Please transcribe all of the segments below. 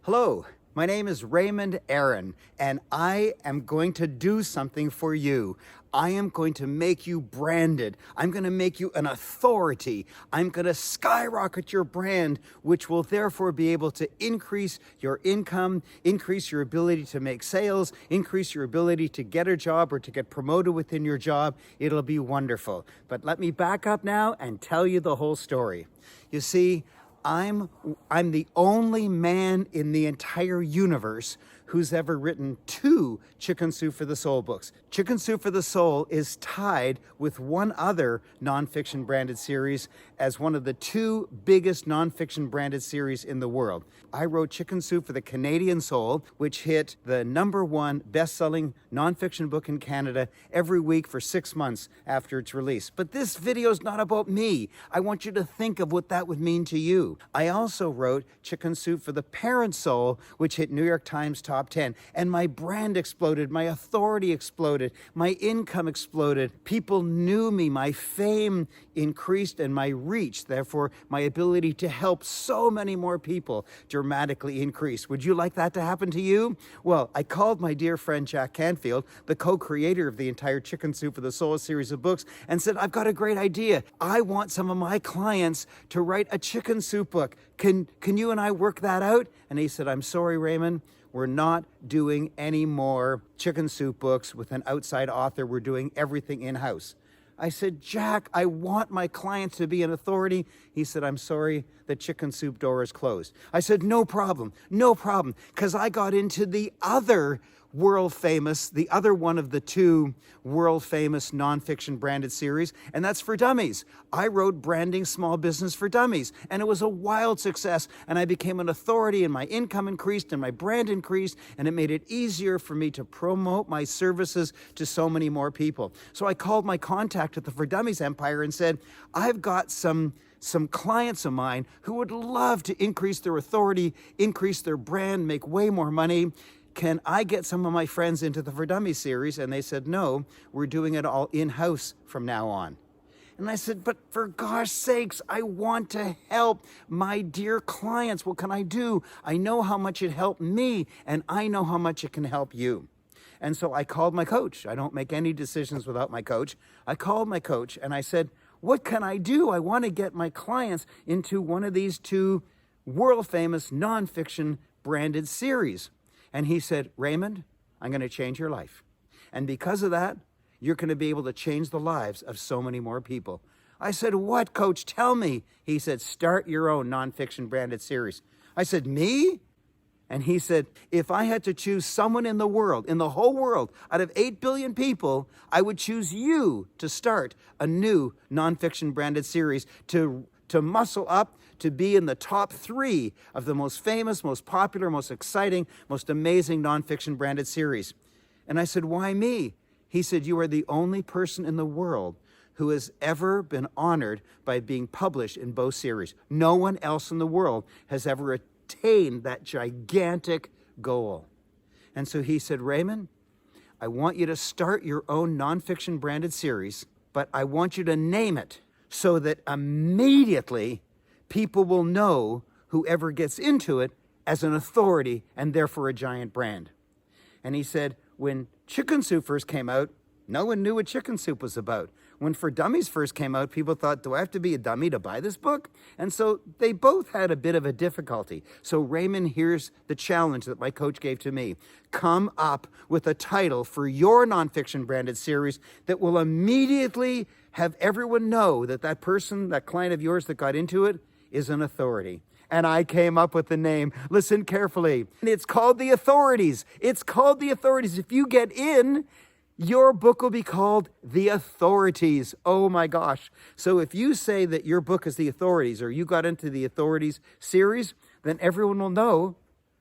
Hello, my name is Raymond Aaron, and I am going to do something for you. I am going to make you branded. I'm going to make you an authority. I'm going to skyrocket your brand, which will therefore be able to increase your income, increase your ability to make sales, increase your ability to get a job or to get promoted within your job. It'll be wonderful. But let me back up now and tell you the whole story. You see, I'm the only man in the entire universe who's ever written 2 Chicken Soup for the Soul books. Chicken Soup for the Soul is tied with one other nonfiction branded series as one of the 2 biggest nonfiction branded series in the world. I wrote Chicken Soup for the Canadian Soul, which hit the #1 best-selling nonfiction book in Canada every week for 6 months after its release. But this video is not about me. I want you to think of what that would mean to you. I also wrote Chicken Soup for the Parent Soul, which hit New York Times top 10, and my brand exploded, my authority exploded, my income exploded. People knew me, my fame increased, and my reach, therefore my ability to help so many more people, dramatically increased. Would you like that to happen to you? Well, I called my dear friend Jack Canfield, the co-creator of the entire Chicken Soup for the Soul series of books, and said, I've got a great idea. I want some of my clients to write a chicken soup book. Can you and I work that out? And he said, I'm sorry, Raymond. We're not doing any more chicken soup books with an outside author. We're doing everything in-house. I said, Jack, I want my clients to be an authority. He said, I'm sorry, the chicken soup door is closed. I said, no problem, because I got into the other world famous, the other one of the 2 world famous nonfiction branded series, and that's For Dummies. I wrote Branding Small Business for Dummies, and it was a wild success, and I became an authority, and my income increased, and my brand increased, and it made it easier for me to promote my services to so many more people. So I called my contact at the For Dummies empire and said, I've got some clients of mine who would love to increase their authority, increase their brand, make way more money. Can I get some of my friends into the For Dummies series? And they said, no, we're doing it all in-house from now on. And I said, but for gosh sakes, I want to help my dear clients. What can I do? I know how much it helped me, and I know how much it can help you. And so I called my coach. I don't make any decisions without my coach. I called my coach and I said, what can I do? I want to get my clients into one of these 2 world famous nonfiction branded series. And he said, Raymond, I'm going to change your life. And because of that, you're going to be able to change the lives of so many more people. I said, what, coach? Tell me. He said, start your own nonfiction branded series. I said, me? And he said, if I had to choose someone in the world, in the whole world, out of 8 billion people, I would choose you to start a new nonfiction branded series to muscle up, to be in the top 3 of the most famous, most popular, most exciting, most amazing nonfiction branded series. And I said, why me? He said, you are the only person in the world who has ever been honored by being published in both series. No one else in the world has ever attained that gigantic goal. And so he said, Raymond, I want you to start your own nonfiction branded series, but I want you to name it so that immediately people will know whoever gets into it as an authority and therefore a giant brand. And he said, when Chicken Soup first came out, no one knew what Chicken Soup was about. When For Dummies first came out, people thought, do I have to be a dummy to buy this book? And so they both had a bit of a difficulty. So Raymond, here's the challenge that my coach gave to me. Come up with a title for your nonfiction branded series that will immediately have everyone know that that person, that client of yours that got into it, is an authority. And I came up with the name. Listen carefully. It's called The Authorities. It's called The Authorities. If you get in, your book will be called The Authorities. Oh my gosh. So if you say that your book is The Authorities or you got into the Authorities series, then everyone will know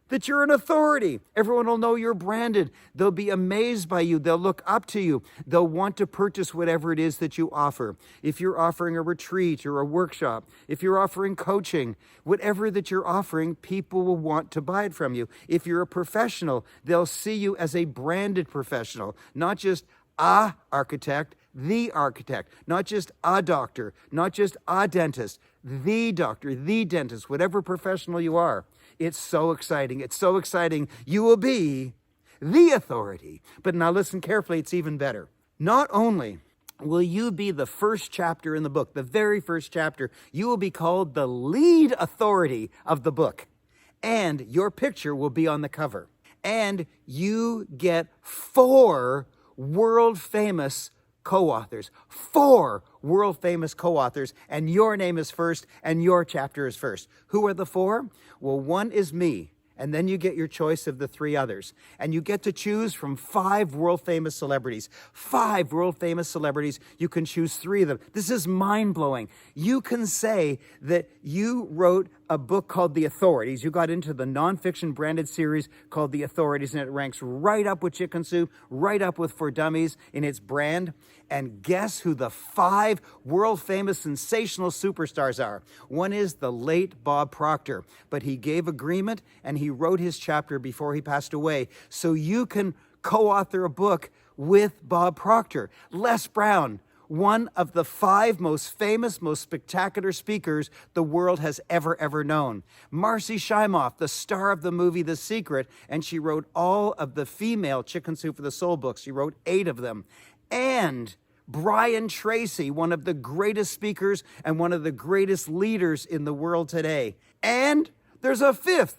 that you're an authority. Everyone will know you're branded. They'll be amazed by you. They'll look up to you. They'll want to purchase whatever it is that you offer. If you're offering a retreat or a workshop, if you're offering coaching, whatever that you're offering, people will want to buy it from you. If you're a professional, they'll see you as a branded professional, not just a architect, the architect, not just a doctor, not just a dentist, the doctor, the dentist, whatever professional you are. It's so exciting. It's so exciting. You will be the authority. But now listen carefully, it's even better. Not only will you be the first chapter in the book, the very first chapter, you will be called the lead authority of the book. And your picture will be on the cover. And you get 4 world famous co-authors. 4 world famous co-authors. And your name is first and your chapter is first. Who are the 4? Well, one is me. And then you get your choice of the 3 others. And you get to choose from 5 world famous celebrities. 5 world famous celebrities. You can choose 3 of them. This is mind-blowing. You can say that you wrote a book called The Authorities. You got into the nonfiction branded series called The Authorities, and it ranks right up with Chicken Soup, right up with For Dummies in its brand. And guess who the 5 world famous sensational superstars are? One is the late Bob Proctor, but he gave agreement and he wrote his chapter before he passed away. So you can co-author a book with Bob Proctor. Les Brown, one of the 5 most famous, most spectacular speakers the world has ever known. Marcy Shimoff, the star of the movie The Secret, and she wrote all of the female Chicken Soup for the Soul books. She wrote 8 of them. And Brian Tracy, one of the greatest speakers and one of the greatest leaders in the world today. And there's a 5th,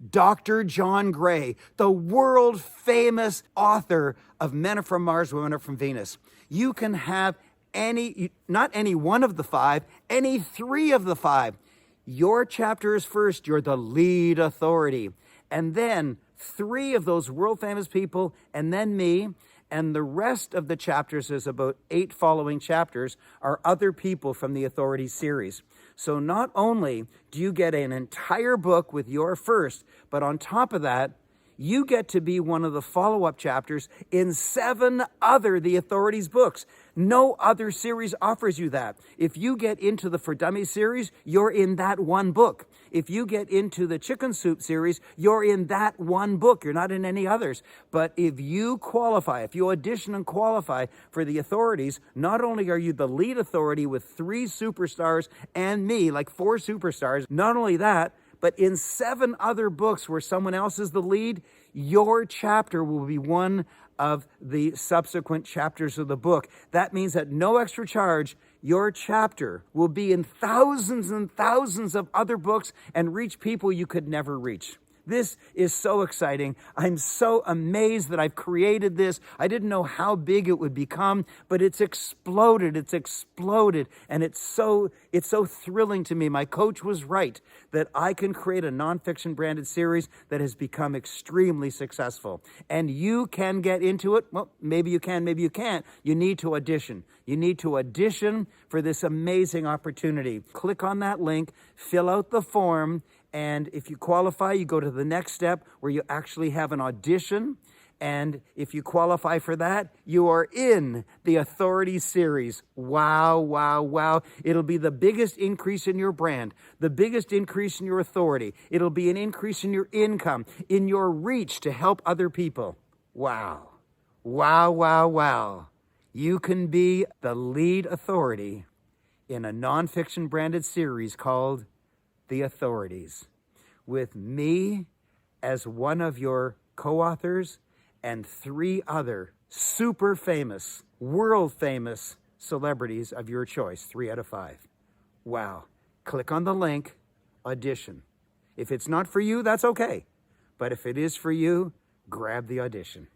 Dr. John Gray, the world famous author of Men Are From Mars, Women Are From Venus. You can have not any one of the 5, any 3 of the 5. Your chapter is first. You're the lead authority. And then 3 of those world famous people, and then me. And the rest of the chapters, there's about 8 following chapters, are other people from the Authorities series. So not only do you get an entire book with your first, but on top of that, you get to be one of the follow-up chapters in 7 other The Authorities books. No other series offers you that. If you get into the For Dummies series, you're in that one book. If you get into the Chicken Soup series, you're in that one book. You're not in any others. But if you qualify, if you audition and qualify for The Authorities, not only are you the lead authority with 3 superstars and me, like 4 superstars, not only that, but in 7 other books where someone else is the lead, your chapter will be one of the subsequent chapters of the book. That means at no extra charge, your chapter will be in thousands and thousands of other books and reach people you could never reach. This is so exciting. I'm so amazed that I've created this. I didn't know how big it would become, but it's exploded. It's exploded. And it's so thrilling to me. My coach was right that I can create a nonfiction branded series that has become extremely successful. And you can get into it. Well, maybe you can, maybe you can't. You need to audition. You need to audition for this amazing opportunity. Click on that link, fill out the form, and if you qualify, you go to the next step where you actually have an audition. And if you qualify for that, you are in the Authorities series. Wow, wow, wow. It'll be the biggest increase in your brand, the biggest increase in your authority. It'll be an increase in your income, in your reach to help other people. Wow, wow, wow, wow. You can be the lead authority in a nonfiction branded series called The Authorities, with me as one of your co-authors and 3 other super famous, world famous celebrities of your choice, 3 out of 5. Wow. Click on the link, audition. If it's not for you, that's okay. But if it is for you, grab the audition.